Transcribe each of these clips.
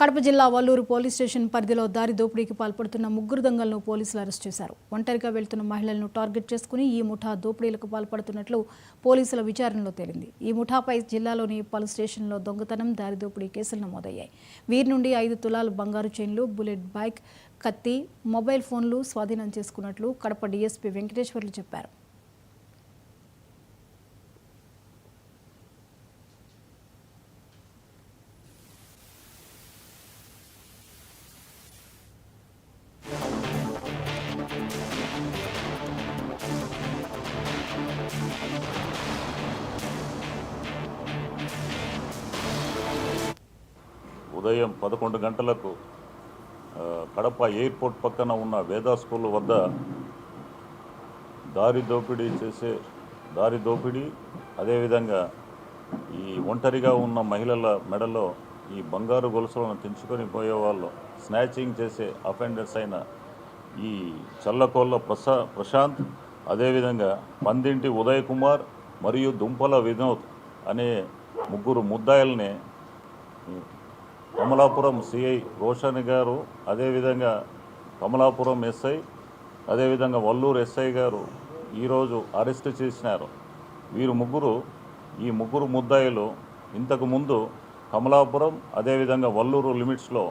కడప జిల్లా Valluru police station పరిధిలో దారి దోపిడీకి పాల్పడుతున్న ముగ్గురు దొంగలను పోలీసులు అరెస్ట్ చేశారు. ఒంటరిగా వెళ్తున్న మహిళలను టార్గెట్ చేసుకుని ఈ ముఠా దోపిడీలకు పాల్పడుతున్నట్లు పోలీసుల విచారణలో తేలింది. ఈ ముఠాపై జిల్లాలోని పలు స్టేషన్లలో దొంగతనం, దారి దోపిడీ కేసులు నమోదయ్యాయి. వీరి నుండి 5 తులాలు బంగారు చైన్లు, బుల్లెట్ బైక్, కత్తి, మొబైల్ ఫోన్లు స్వాధీనం చేసుకున్నట్లు కడప డీఎస్పీ వెంకటేశ్వర్లు చెప్పారు. ఉదయం 11 గంటలకు కడప ఎయిర్పోర్ట్ పక్కన ఉన్న వేదా స్కూల్ వద్ద దారి దోపిడీ అదేవిధంగా ఈ ఒంటరిగా ఉన్న మహిళల మెడలో ఈ బంగారు గొలుసులను తెంచుకొని పోయేవాళ్ళు స్నాచింగ్ చేసే అఫెండర్స్ అయిన ఈ చల్లకోళ్ళ ప్రశాంత్, అదేవిధంగా పందింటి ఉదయ్ కుమార్ మరియు దుంపల వినోద్ అనే ముగ్గురు ముద్దాయిల్ని కమలాపురం సిఐ రోషన్ గారు, అదేవిధంగా కమలాపురం ఎస్ఐ, అదేవిధంగా వల్లూరు ఎస్ఐ గారు ఈరోజు అరెస్ట్ చేసినారు. ఈ ముగ్గురు ముద్దాయిలు ఇంతకుముందు కమలాపురం అదేవిధంగా వల్లూరు లిమిట్స్లో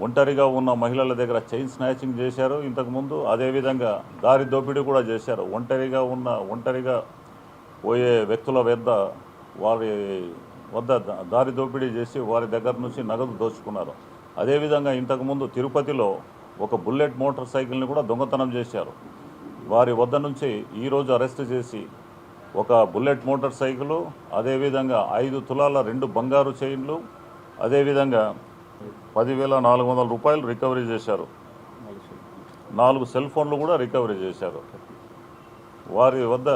ఒంటరిగా ఉన్న మహిళల దగ్గర చైన్ స్నాచింగ్ చేశారు ఇంతకుముందు. అదేవిధంగా దారి దోపిడీ కూడా చేశారు. ఒంటరిగా పోయే వ్యక్తుల వారి వద్ద దారి దోపిడీ చేసి వారి దగ్గర నుంచి నగదు దోచుకున్నారు. అదేవిధంగా ఇంతకుముందు తిరుపతిలో ఒక బుల్లెట్ మోటార్ సైకిల్ని కూడా దొంగతనం చేశారు. వారి వద్ద నుంచి ఈరోజు అరెస్ట్ చేసి ఒక బుల్లెట్ మోటార్ సైకిలు, అదేవిధంగా 5 తులాల 2 బంగారు చైన్లు, అదేవిధంగా 10,400 రూపాయలు రికవరీ చేశారు. 4 సెల్ ఫోన్లు కూడా రికవరీ చేశారు. వారి వద్ద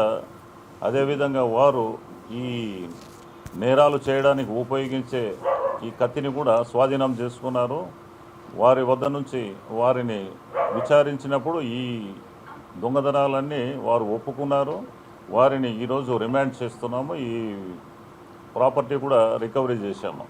అదేవిధంగా వారు ఈ నేరాలు చేయడానికి ఉపయోగించే ఈ కత్తిని కూడా స్వాధీనం చేసుకున్నారు. వారి వద్ద నుంచి వారిని విచారించినప్పుడు ఈ దొంగతనాలన్నీ వారు ఒప్పుకున్నారు. వారిని ఈరోజు రిమాండ్ చేస్తున్నాము. ఈ ప్రాపర్టీ కూడా రికవరీ చేశాము.